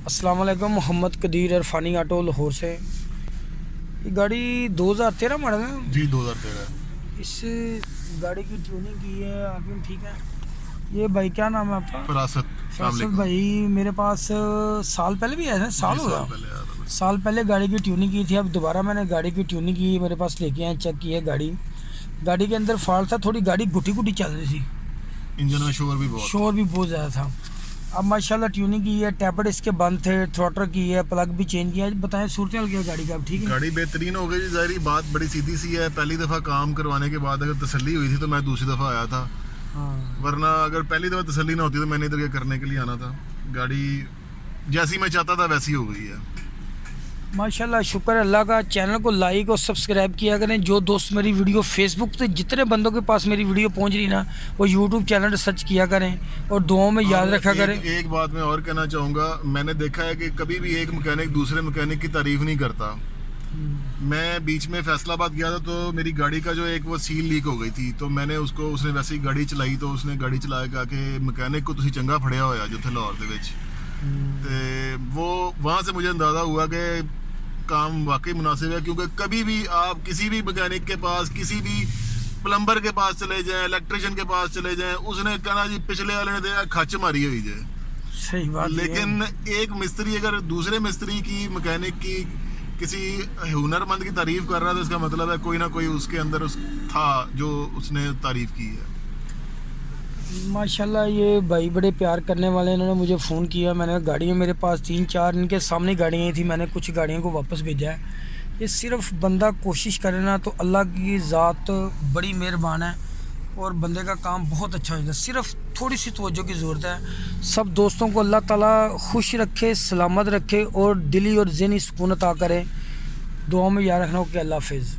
अस्सलाम वालेकुम। मोहम्मद कदीर इरफानी ऑटो लाहौर से। ये गाड़ी 2013 मॉडल है जी 2013। इस गाड़ी की ट्यूनिंग की है आपने, ठीक है। ये भाई क्या नाम है आपका? फरासत। फैसल भाई मेरे पास साल पहले भी आया था, साल हो साल गया। पहले आया था। साल पहले गाड़ी की ट्यूनिंग की थी, अब दोबारा मैंने गाड़ी की ट्यूनिंग की, मेरे पास लेके आए, चेक की है गाड़ी। गाड़ी के अंदर फॉल्ट था, थोड़ी गाड़ी घुटी घुटी चल रही थी, इंजन में शोर भी बहुत। शोर भी बहुत ज़्यादा था। अब माशाल्लाह ट्यूनिंग की है, टैबलेट इसके बंद थे, थ्रोटल की है, प्लग भी चेंज किया है। बताएं सूरत हाल क्या है गाड़ी का? अब ठीक है, गाड़ी बेहतरीन हो गई जी। ज़ाहिर बात बड़ी सीधी सी है, पहली दफ़ा काम करवाने के बाद अगर तसल्ली हुई थी तो मैं दूसरी दफ़ा आया था, हाँ। वरना अगर पहली दफ़ा तसल्ली ना होती तो मैंने इधर ये करने के लिए आना था। गाड़ी जैसी मैं चाहता था वैसी हो गई है। माशाल्लाह, शुक्र है अल्लाह का। चैनल को लाइक और सब्सक्राइब किया करें। जो दोस्त मेरी वीडियो फेसबुक पे, जितने बंदों के पास मेरी वीडियो पहुंच रही ना, वो यूट्यूब चैनल सर्च किया करें और दुआओं में याद रखा करें। एक बात मैं और कहना चाहूँगा, मैंने देखा है कि कभी भी एक मैकेनिक दूसरे मैकेनिक की तारीफ नहीं करता। मैं बीच में फैसलाबाद गया था तो मेरी गाड़ी का जो एक वो सील लीक हो गई थी, तो मैंने उसने वैसे ही गाड़ी चलाई, तो उसने गाड़ी चलाया कहा कि मैकेनिक को तुसी चंगा फड़िया होया जो थे लाहौर दे विच। ते वो वहाँ से मुझे अंदाज़ा हुआ कि काम वाकई मुनासिब है, क्योंकि कभी भी आप किसी भी मैकेनिक के पास, किसी भी प्लम्बर के पास चले जाएं, इलेक्ट्रिशियन के पास चले जाएं, उसने कहना जी पिछले वाले ने देखा खच मारी हुई है। सही बात है। लेकिन एक मिस्त्री अगर दूसरे मिस्त्री की, मैकेनिक की, किसी हुनरमंद की तारीफ कर रहा है तो इसका मतलब है कोई ना कोई उसके अंदर था जो उसने तारीफ की है। माशाल्लाह, ये भाई बड़े प्यार करने वाले, इन्होंने मुझे फ़ोन किया। मैंने गाड़ियाँ मेरे पास 3-4 इनके सामने गाड़ियाँ थी, मैंने कुछ गाड़ियों को वापस भेजा है। ये सिर्फ बंदा कोशिश करे ना तो अल्लाह की ज़ात बड़ी मेहरबान है और बंदे का काम बहुत अच्छा हो जाता है। सिर्फ थोड़ी सी तवज्जो की ज़रूरत है। सब दोस्तों को अल्लाह ताला खुश रखे, सलामत रखे और दिली और ज़हनी सुकून अता करे। दुआ में याद रखना। ओके, अल्लाह हाफिज़।